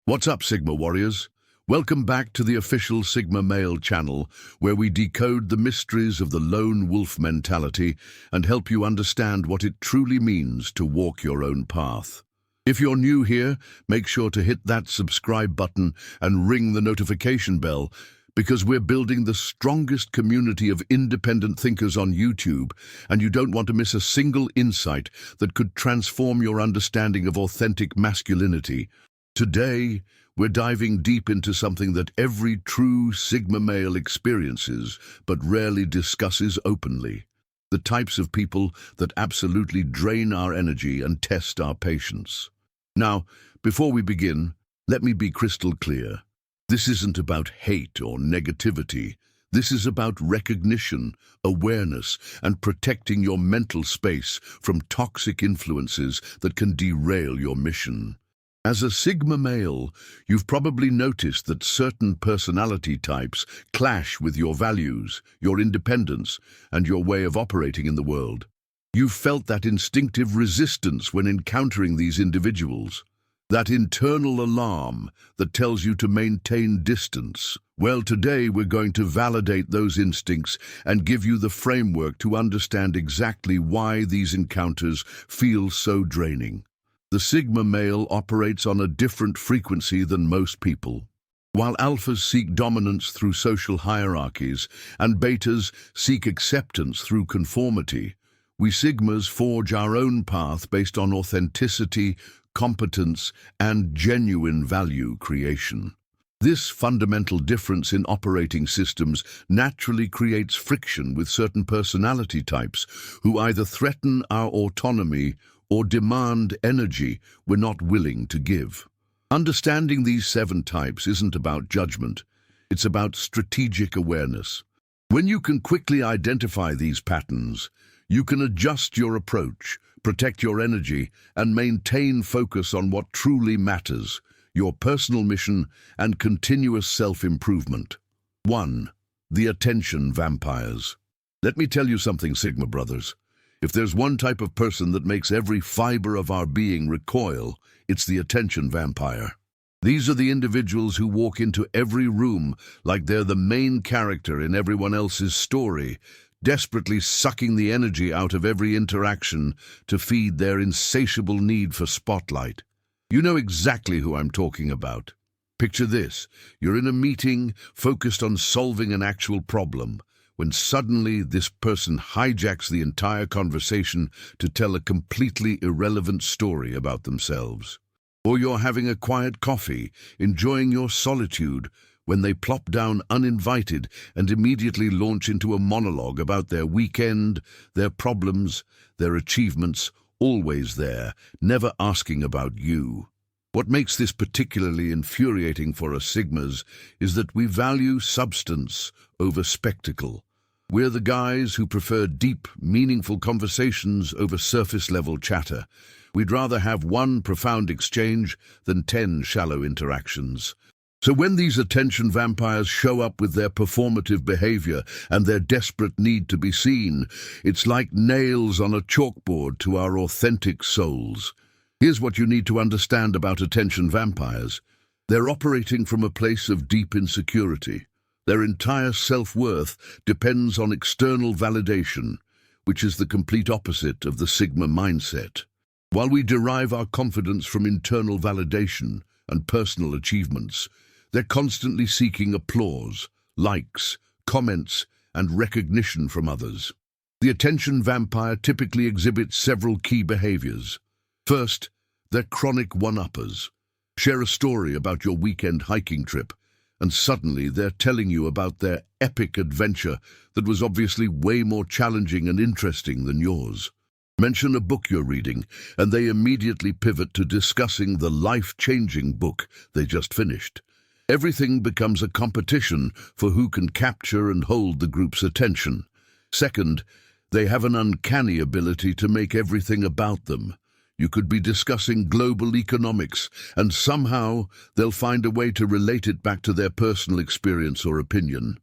What's up, Sigma Warriors? Welcome back to the official Sigma Male channel, where we decode the mysteries of the lone wolf mentality and help you understand what it truly means to walk your own path. If you're new here, make sure to hit that subscribe button and ring the notification bell, because we're building the strongest community of independent thinkers on YouTube, and you don't want to miss a single insight that could transform your understanding of authentic masculinity. Today, we're diving deep into something that every true Sigma male experiences, but rarely discusses openly. The types of people that absolutely drain our energy and test our patience. Now, before we begin, let me be crystal clear. This isn't about hate or negativity. This is about recognition, awareness, and protecting your mental space from toxic influences that can derail your mission. As a Sigma male, you've probably noticed that certain personality types clash with your values, your independence, and your way of operating in the world. You've felt that instinctive resistance when encountering these individuals, that internal alarm that tells you to maintain distance. Well, today we're going to validate those instincts and give you the framework to understand exactly why these encounters feel so draining. The Sigma male operates on a different frequency than most people. While alphas seek dominance through social hierarchies and betas seek acceptance through conformity, we Sigmas forge our own path based on authenticity, competence, and genuine value creation. This fundamental difference in operating systems naturally creates friction with certain personality types who either threaten our autonomy or demand energy we're not willing to give. Understanding these 7 types isn't about judgment, it's about strategic awareness. When you can quickly identify these patterns, you can adjust your approach, protect your energy, and maintain focus on what truly matters, your personal mission and continuous self-improvement. 1. The attention vampires. Let me tell you something, Sigma brothers. If there's one type of person that makes every fiber of our being recoil, it's the attention vampire. These are the individuals who walk into every room like they're the main character in everyone else's story, desperately sucking the energy out of every interaction to feed their insatiable need for spotlight. You know exactly who I'm talking about. Picture this: you're in a meeting focused on solving an actual problem, when suddenly this person hijacks the entire conversation to tell a completely irrelevant story about themselves. Or you're having a quiet coffee, enjoying your solitude, when they plop down uninvited and immediately launch into a monologue about their weekend, their problems, their achievements, always there, never asking about you. What makes this particularly infuriating for us Sigmas is that we value substance over spectacle. We're the guys who prefer deep, meaningful conversations over surface-level chatter. We'd rather have one profound exchange than 10 shallow interactions. So when these attention vampires show up with their performative behavior and their desperate need to be seen, it's like nails on a chalkboard to our authentic souls. Here's what you need to understand about attention vampires. They're operating from a place of deep insecurity. Their entire self-worth depends on external validation, which is the complete opposite of the Sigma mindset. While we derive our confidence from internal validation and personal achievements, they're constantly seeking applause, likes, comments, and recognition from others. The attention vampire typically exhibits several key behaviors. First, they're chronic one-uppers. Share a story about your weekend hiking trip, and suddenly they're telling you about their epic adventure that was obviously way more challenging and interesting than yours. Mention a book you're reading, and they immediately pivot to discussing the life-changing book they just finished. Everything becomes a competition for who can capture and hold the group's attention. Second, they have an uncanny ability to make everything about them. You could be discussing global economics, and somehow they'll find a way to relate it back to their personal experience or opinion.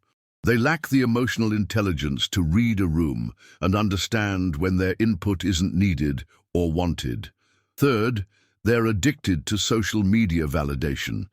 They lack the emotional intelligence to read a room and understand when their input isn't needed or wanted. Third, They're addicted to social media validation.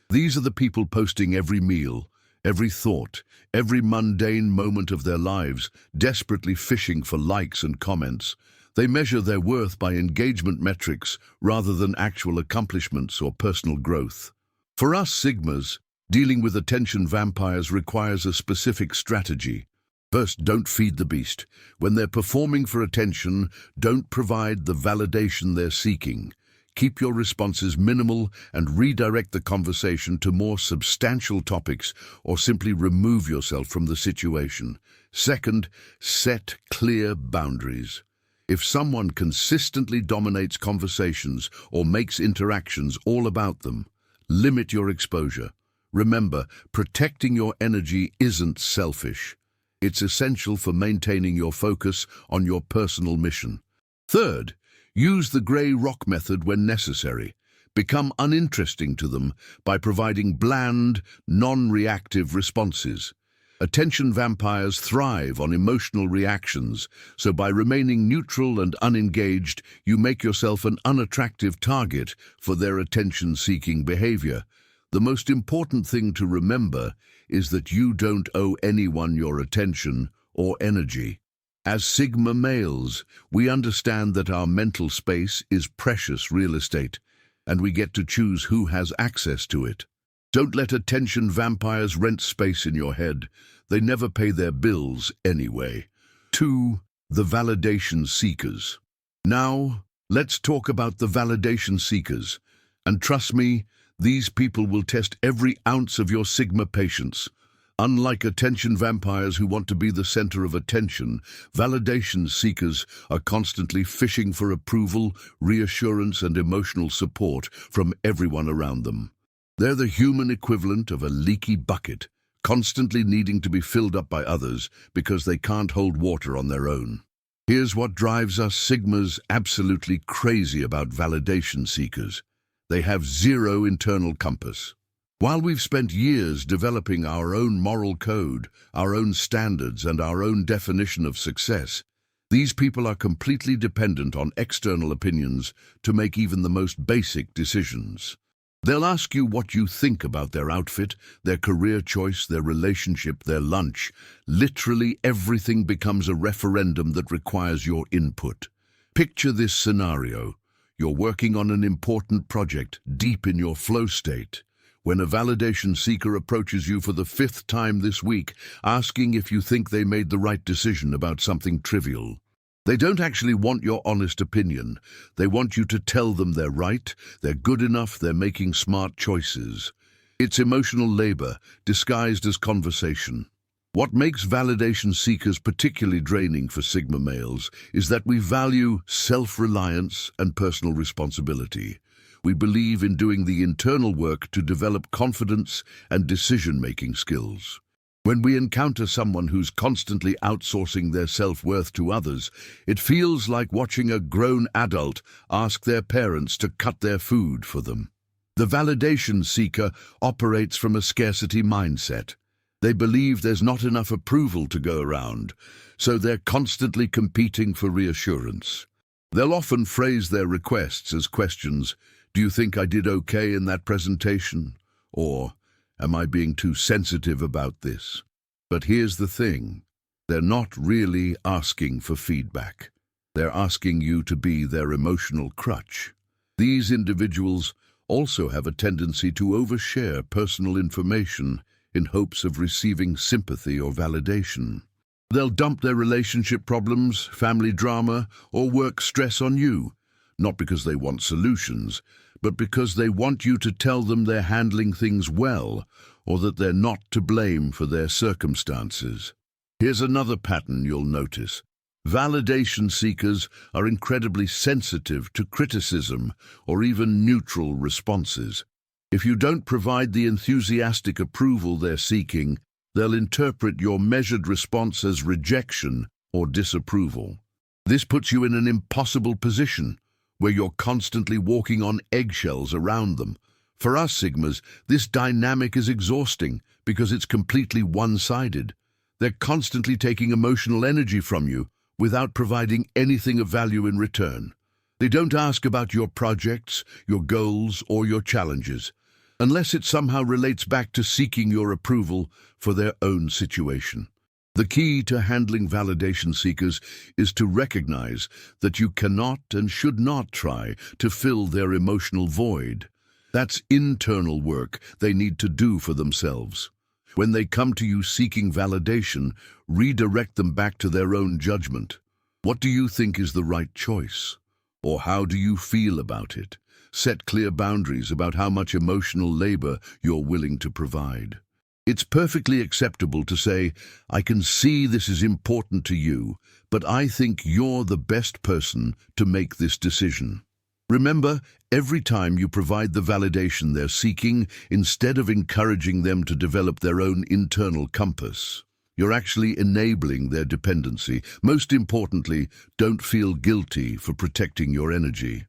These are the people posting every meal, every thought, every mundane moment of their lives, desperately fishing for likes and comments. They measure their worth by engagement metrics rather than actual accomplishments or personal growth. For us Sigmas, dealing with attention vampires requires a specific strategy. First, don't feed the beast. When they're performing for attention, don't provide the validation they're seeking. Keep your responses minimal and redirect the conversation to more substantial topics, or simply remove yourself from the situation. Second, set clear boundaries. If someone consistently dominates conversations or makes interactions all about them, limit your exposure. Remember, protecting your energy isn't selfish. It's essential for maintaining your focus on your personal mission. Third, use the grey rock method when necessary. Become uninteresting to them by providing bland, non-reactive responses. Attention vampires thrive on emotional reactions, so by remaining neutral and unengaged, you make yourself an unattractive target for their attention-seeking behavior. The most important thing to remember is that you don't owe anyone your attention or energy. As Sigma males, we understand that our mental space is precious real estate, and we get to choose who has access to it. Don't let attention vampires rent space in your head. They never pay their bills anyway. 2. The validation seekers. Now, let's talk about the validation seekers. And trust me, these people will test every ounce of your Sigma patience. Unlike attention vampires who want to be the center of attention, validation seekers are constantly fishing for approval, reassurance, and emotional support from everyone around them. They're the human equivalent of a leaky bucket, constantly needing to be filled up by others because they can't hold water on their own. Here's what drives us Sigmas absolutely crazy about validation seekers. They have zero internal compass. While we've spent years developing our own moral code, our own standards, and our own definition of success, these people are completely dependent on external opinions to make even the most basic decisions. They'll ask you what you think about their outfit, their career choice, their relationship, their lunch. Literally everything becomes a referendum that requires your input. Picture this scenario. You're working on an important project, deep in your flow state, when a validation seeker approaches you for the 5th time this week, asking if you think they made the right decision about something trivial. They don't actually want your honest opinion. They want you to tell them they're right, they're good enough, they're making smart choices. It's emotional labor, disguised as conversation. What makes validation seekers particularly draining for Sigma males is that we value self-reliance and personal responsibility. We believe in doing the internal work to develop confidence and decision-making skills. When we encounter someone who's constantly outsourcing their self-worth to others, it feels like watching a grown adult ask their parents to cut their food for them. The validation seeker operates from a scarcity mindset. They believe there's not enough approval to go around, so they're constantly competing for reassurance. They'll often phrase their requests as questions: "Do you think I did okay in that presentation?" Or, "Am I being too sensitive about this?" But here's the thing. They're not really asking for feedback. They're asking you to be their emotional crutch. These individuals also have a tendency to overshare personal information in hopes of receiving sympathy or validation. They'll dump their relationship problems, family drama, or work stress on you, not because they want solutions, but because they want you to tell them they're handling things well, or that they're not to blame for their circumstances. Here's another pattern you'll notice. Validation seekers are incredibly sensitive to criticism or even neutral responses. If you don't provide the enthusiastic approval they're seeking, they'll interpret your measured response as rejection or disapproval. This puts you in an impossible position, where you're constantly walking on eggshells around them. For us Sigmas, this dynamic is exhausting because it's completely one-sided. They're constantly taking emotional energy from you without providing anything of value in return. They don't ask about your projects, your goals, or your challenges, unless it somehow relates back to seeking your approval for their own situation. The key to handling validation seekers is to recognize that you cannot and should not try to fill their emotional void. That's internal work they need to do for themselves. When they come to you seeking validation, redirect them back to their own judgment. What do you think is the right choice? Or how do you feel about it? Set clear boundaries about how much emotional labor you're willing to provide. It's perfectly acceptable to say, I can see this is important to you, but I think you're the best person to make this decision. Remember, every time you provide the validation they're seeking, instead of encouraging them to develop their own internal compass, you're actually enabling their dependency. Most importantly, don't feel guilty for protecting your energy.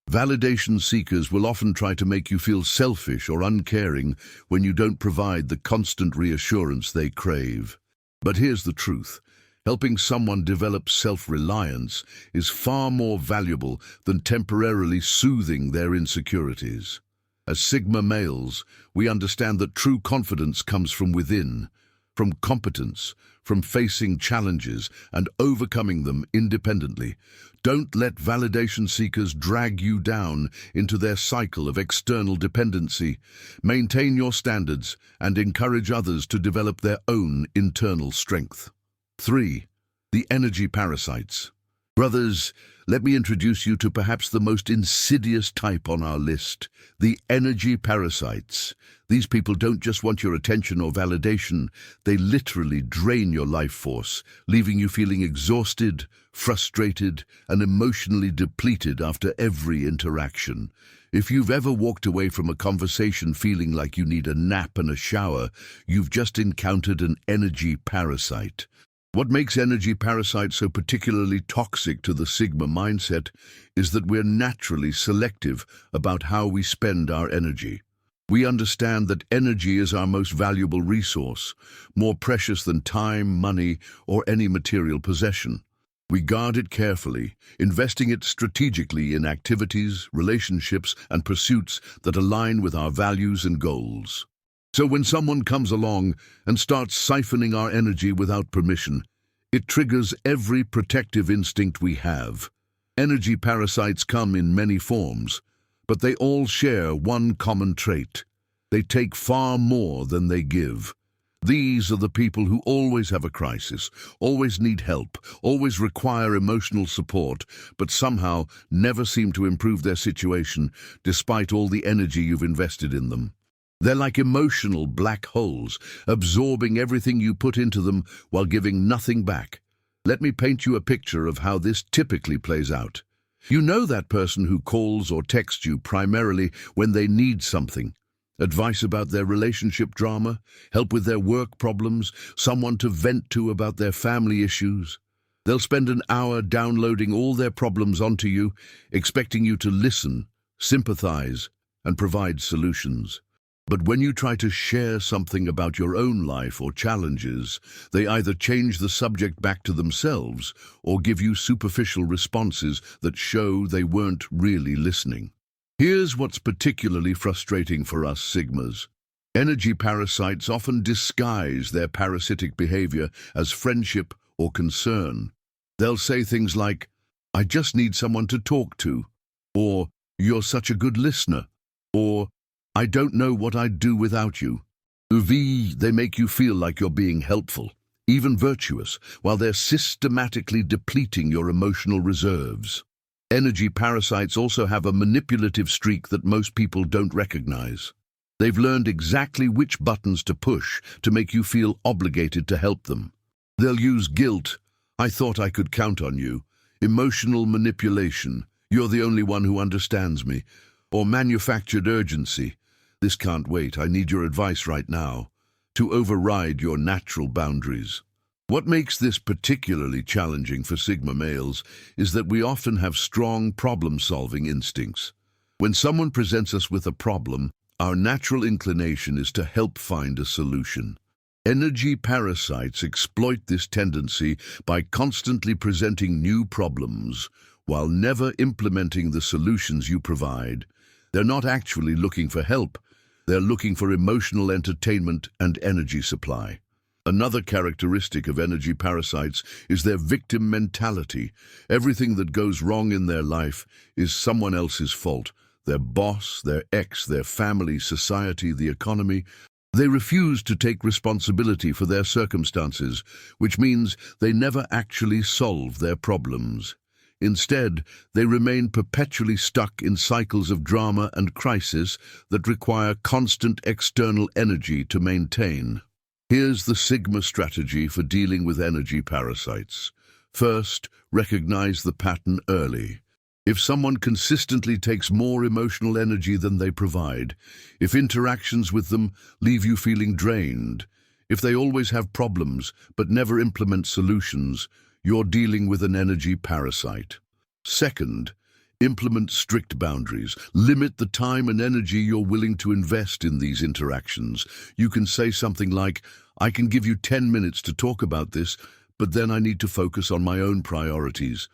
Validation seekers will often try to make you feel selfish or uncaring when you don't provide the constant reassurance they crave. But here's the truth. Helping someone develop self-reliance is far more valuable than temporarily soothing their insecurities. As Sigma males, we understand that true confidence comes from within, from competence, from facing challenges and overcoming them independently. Don't let validation seekers drag you down into their cycle of external dependency. Maintain your standards and encourage others to develop their own internal strength. 3. The energy parasites. Brothers, let me introduce you to perhaps the most insidious type on our list, the energy parasites. These people don't just want your attention or validation, they literally drain your life force, leaving you feeling exhausted, frustrated, and emotionally depleted after every interaction. If you've ever walked away from a conversation feeling like you need a nap and a shower, you've just encountered an energy parasite. What makes energy parasites so particularly toxic to the Sigma mindset is that we're naturally selective about how we spend our energy. We understand that energy is our most valuable resource, more precious than time, money, or any material possession. We guard it carefully, investing it strategically in activities, relationships, and pursuits that align with our values and goals. So when someone comes along and starts siphoning our energy without permission, it triggers every protective instinct we have. Energy parasites come in many forms, but they all share one common trait. They take far more than they give. These are the people who always have a crisis, always need help, always require emotional support, but somehow never seem to improve their situation despite all the energy you've invested in them. They're like emotional black holes, absorbing everything you put into them while giving nothing back. Let me paint you a picture of how this typically plays out. You know that person who calls or texts you primarily when they need something. Advice about their relationship drama, help with their work problems, someone to vent to about their family issues. They'll spend an hour downloading all their problems onto you, expecting you to listen, sympathize, and provide solutions. But when you try to share something about your own life or challenges, they either change the subject back to themselves or give you superficial responses that show they weren't really listening. Here's what's particularly frustrating for us Sigmas. Energy parasites often disguise their parasitic behavior as friendship or concern. They'll say things like, I just need someone to talk to, or you're such a good listener, or I don't know what I'd do without you. They make you feel like you're being helpful, even virtuous, while they're systematically depleting your emotional reserves. Energy parasites also have a manipulative streak that most people don't recognize. They've learned exactly which buttons to push to make you feel obligated to help them. They'll use guilt, I thought I could count on you, emotional manipulation, you're the only one who understands me, or manufactured urgency, this can't wait, I need your advice right now, to override your natural boundaries. What makes this particularly challenging for Sigma males is that we often have strong problem-solving instincts. When someone presents us with a problem, our natural inclination is to help find a solution. Energy parasites exploit this tendency by constantly presenting new problems, while never implementing the solutions you provide. They're not actually looking for help. They're looking for emotional entertainment and energy supply. Another characteristic of energy parasites is their victim mentality. Everything that goes wrong in their life is someone else's fault. Their boss, their ex, their family, society, the economy. They refuse to take responsibility for their circumstances, which means they never actually solve their problems. Instead, they remain perpetually stuck in cycles of drama and crisis that require constant external energy to maintain. Here's the Sigma strategy for dealing with energy parasites. First, recognize the pattern early. If someone consistently takes more emotional energy than they provide, if interactions with them leave you feeling drained, if they always have problems but never implement solutions, you're dealing with an energy parasite. Second, implement strict boundaries. Limit the time and energy you're willing to invest in these interactions. You can say something like, "I can give you 10 minutes to talk about this, but then I need to focus on my own priorities."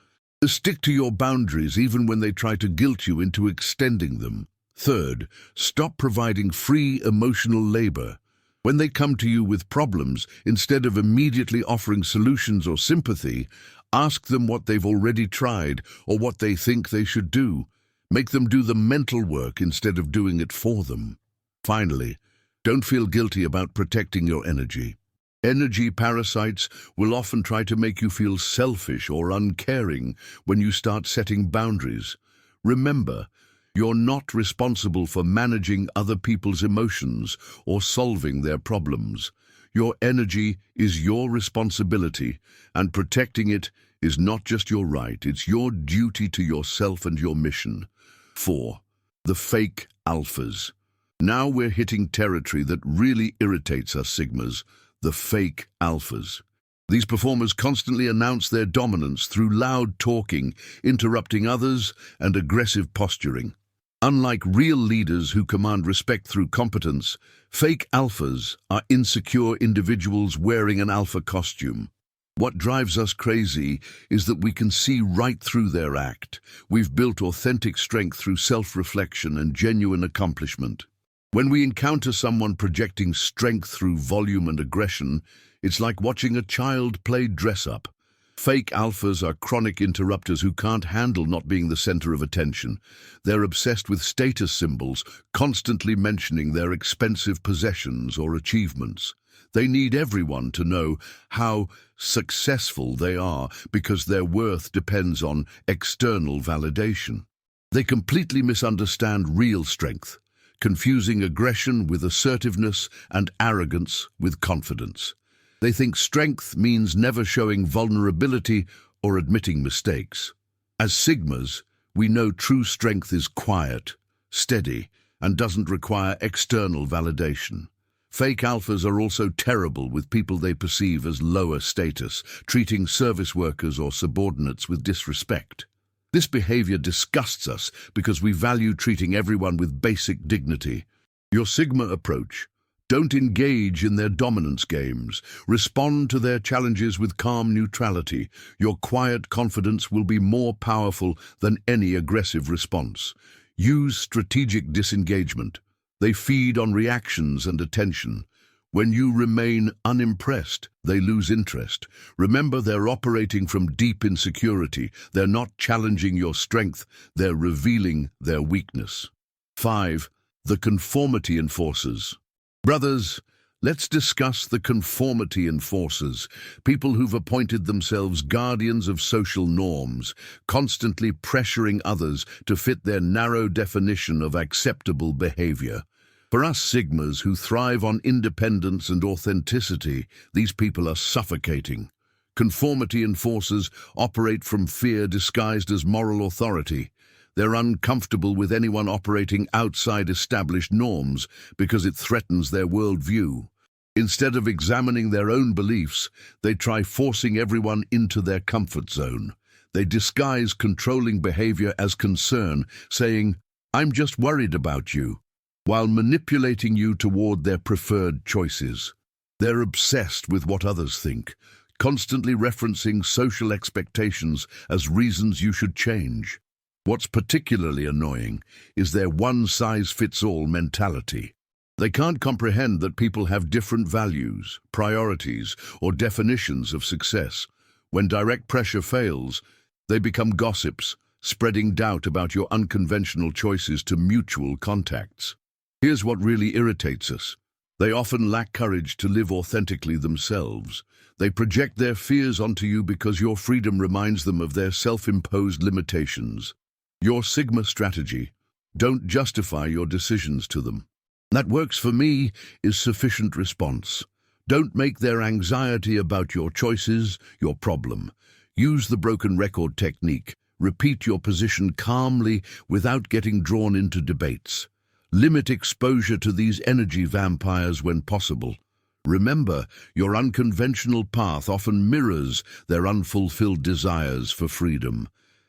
Stick to your boundaries even when they try to guilt you into extending them. Third, stop providing free emotional labor. When they come to you with problems, instead of immediately offering solutions or sympathy, ask them what they've already tried or what they think they should do. Make them do the mental work instead of doing it for them. Finally, don't feel guilty about protecting your energy. Energy parasites will often try to make you feel selfish or uncaring when you start setting boundaries. Remember, you're not responsible for managing other people's emotions or solving their problems. Your energy is your responsibility, and protecting it is not just your right, it's your duty to yourself and your mission. 4. The fake alphas. Now we're hitting territory that really irritates us Sigmas, the fake alphas. These performers constantly announce their dominance through loud talking, interrupting others, and aggressive posturing. Unlike real leaders who command respect through competence, fake alphas are insecure individuals wearing an alpha costume. What drives us crazy is that we can see right through their act. We've built authentic strength through self-reflection and genuine accomplishment. When we encounter someone projecting strength through volume and aggression, it's like watching a child play dress-up. Fake alphas are chronic interrupters who can't handle not being the center of attention. They're obsessed with status symbols, constantly mentioning their expensive possessions or achievements. They need everyone to know how successful they are because their worth depends on external validation. They completely misunderstand real strength, confusing aggression with assertiveness and arrogance with confidence. They think strength means never showing vulnerability or admitting mistakes. As Sigmas, we know true strength is quiet, steady, and doesn't require external validation. Fake alphas are also terrible with people they perceive as lower status, treating service workers or subordinates with disrespect. This behavior disgusts us because we value treating everyone with basic dignity. Your Sigma approach: don't engage in their dominance games. Respond to their challenges with calm neutrality. Your quiet confidence will be more powerful than any aggressive response. Use strategic disengagement. They feed on reactions and attention. When you remain unimpressed, they lose interest. Remember, they're operating from deep insecurity. They're not challenging your strength, they're revealing their weakness. 5. The conformity enforcers. Brothers, let's discuss the conformity enforcers, people who've appointed themselves guardians of social norms, constantly pressuring others to fit their narrow definition of acceptable behavior. For us Sigmas who thrive on independence and authenticity, these people are suffocating. Conformity enforcers operate from fear disguised as moral authority. They're uncomfortable with anyone operating outside established norms because it threatens their worldview. Instead of examining their own beliefs, they try forcing everyone into their comfort zone. They disguise controlling behavior as concern, saying, "I'm just worried about you," while manipulating you toward their preferred choices. They're obsessed with what others think, constantly referencing social expectations as reasons you should change. What's particularly annoying is their one-size-fits-all mentality. They can't comprehend that people have different values, priorities, or definitions of success. When direct pressure fails, they become gossips, spreading doubt about your unconventional choices to mutual contacts. Here's what really irritates us. They often lack courage to live authentically themselves. They project their fears onto you because your freedom reminds them of their self-imposed limitations. Your Sigma strategy: don't justify your decisions to them. That works for me is sufficient response. Don't make their anxiety about your choices your problem. Use the broken record technique. Repeat your position calmly without getting drawn into debates. Limit exposure to these energy vampires when possible. Remember, your unconventional path often mirrors their unfulfilled desires for freedom.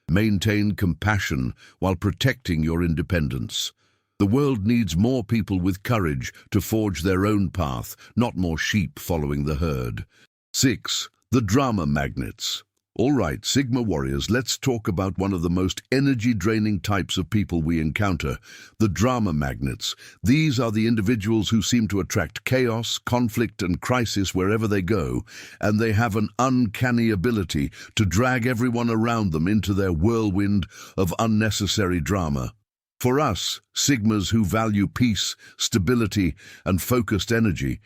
Maintain compassion while protecting your independence. The world needs more people with courage to forge their own path, not more sheep following the herd. 6. The drama magnets. All right, Sigma warriors, let's talk about one of the most energy-draining types of people we encounter, the drama magnets. These are the individuals who seem to attract chaos, conflict, and crisis wherever they go, and they have an uncanny ability to drag everyone around them into their whirlwind of unnecessary drama. For us, Sigmas who value peace, stability, and focused energy,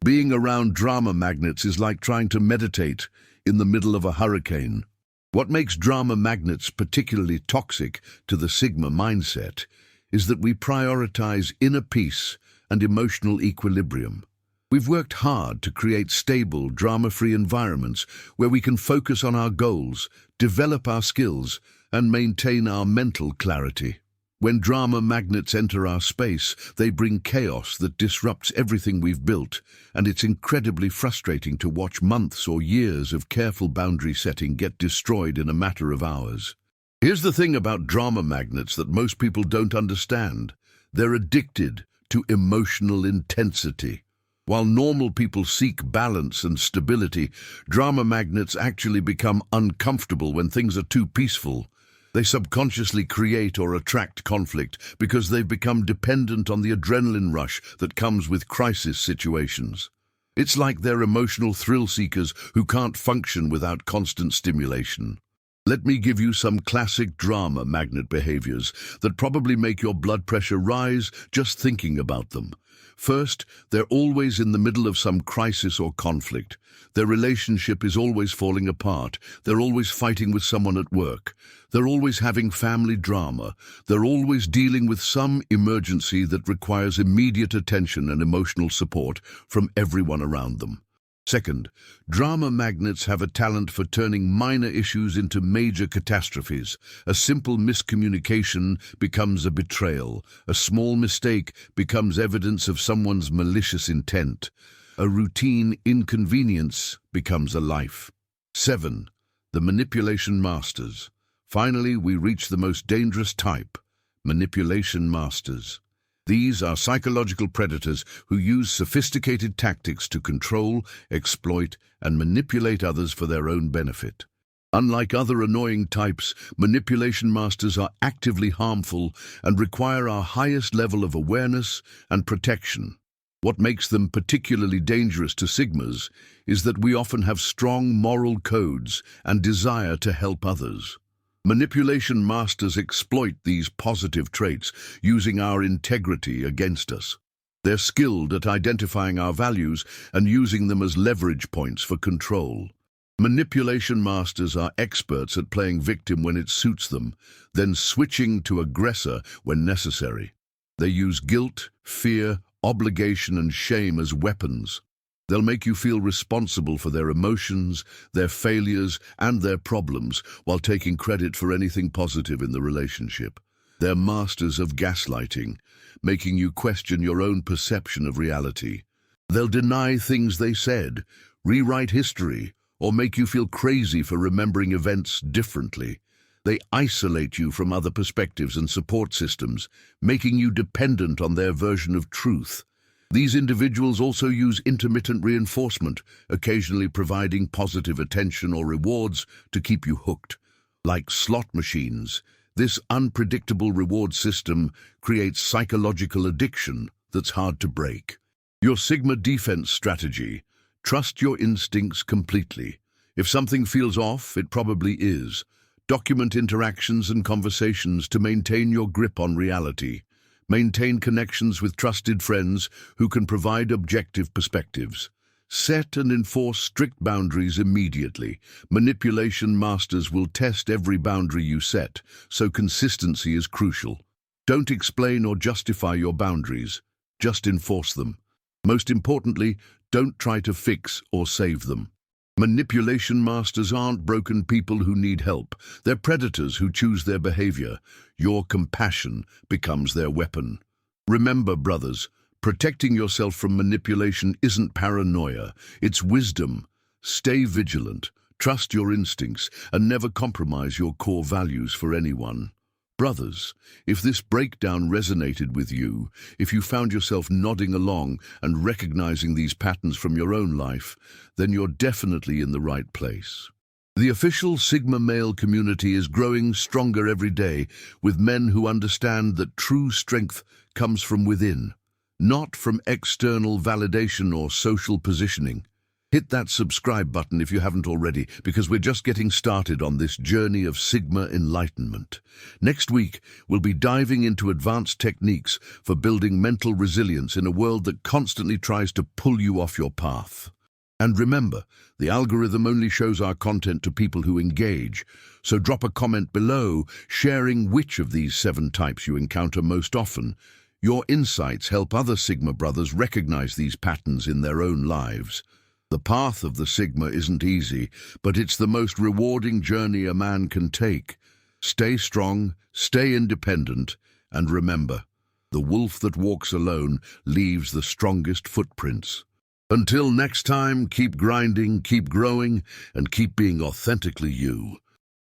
being around drama magnets is like trying to meditate in the middle of a hurricane. What makes drama magnets particularly toxic to the Sigma mindset is that we prioritize inner peace and emotional equilibrium. We've worked hard to create stable, drama-free environments where we can focus on our goals, develop our skills, and maintain our mental clarity. When drama magnets enter our space, they bring chaos that disrupts everything we've built, and it's incredibly frustrating to watch months or years of careful boundary setting get destroyed in a matter of hours. Here's the thing about drama magnets that most people don't understand. They're addicted to emotional intensity. While normal people seek balance and stability, drama magnets actually become uncomfortable when things are too peaceful. They subconsciously create or attract conflict because they've become dependent on the adrenaline rush that comes with crisis situations. It's like they're emotional thrill seekers who can't function without constant stimulation. Let me give you some classic drama magnet behaviors that probably make your blood pressure rise just thinking about them. First, they're always in the middle of some crisis or conflict. Their relationship is always falling apart. They're always fighting with someone at work. They're always having family drama. They're always dealing with some emergency that requires immediate attention and emotional support from everyone around them. Second, drama magnets have a talent for turning minor issues into major catastrophes. A simple miscommunication becomes a betrayal. A small mistake becomes evidence of someone's malicious intent. A routine inconvenience becomes a life. 7. The manipulation masters. Finally, we reach the most dangerous type, manipulation masters. These are psychological predators who use sophisticated tactics to control, exploit, and manipulate others for their own benefit. Unlike other annoying types, manipulation masters are actively harmful and require our highest level of awareness and protection. What makes them particularly dangerous to Sigmas is that we often have strong moral codes and desire to help others. Manipulation masters exploit these positive traits, using our integrity against us. They're skilled at identifying our values and using them as leverage points for control. Manipulation masters are experts at playing victim when it suits them, then switching to aggressor when necessary. They use guilt, fear, obligation, and shame as weapons. They'll make you feel responsible for their emotions, their failures, and their problems, while taking credit for anything positive in the relationship. They're masters of gaslighting, making you question your own perception of reality. They'll deny things they said, rewrite history, or make you feel crazy for remembering events differently. They isolate you from other perspectives and support systems, making you dependent on their version of truth. These individuals also use intermittent reinforcement, occasionally providing positive attention or rewards to keep you hooked. Like slot machines, this unpredictable reward system creates psychological addiction that's hard to break. Your Sigma defense strategy: trust your instincts completely. If something feels off, it probably is. Document interactions and conversations to maintain your grip on reality. Maintain connections with trusted friends who can provide objective perspectives. Set and enforce strict boundaries immediately. Manipulation masters will test every boundary you set, so consistency is crucial. Don't explain or justify your boundaries, just enforce them. Most importantly, don't try to fix or save them. Manipulation masters aren't broken people who need help. They're predators who choose their behavior. Your compassion becomes their weapon. Remember, brothers, protecting yourself from manipulation isn't paranoia, it's wisdom. Stay vigilant, trust your instincts, and never compromise your core values for anyone. Brothers, if this breakdown resonated with you, if you found yourself nodding along and recognizing these patterns from your own life, then you're definitely in the right place. The official Sigma male community is growing stronger every day, with men who understand that true strength comes from within, not from external validation or social positioning. Hit that subscribe button if you haven't already, because we're just getting started on this journey of Sigma enlightenment. Next week, we'll be diving into advanced techniques for building mental resilience in a world that constantly tries to pull you off your path. And remember, the algorithm only shows our content to people who engage, so drop a comment below sharing which of these 7 types you encounter most often. Your insights help other Sigma brothers recognize these patterns in their own lives. The path of the Sigma isn't easy, but it's the most rewarding journey a man can take. Stay strong, stay independent, and remember, the wolf that walks alone leaves the strongest footprints. Until next time, keep grinding, keep growing, and keep being authentically you.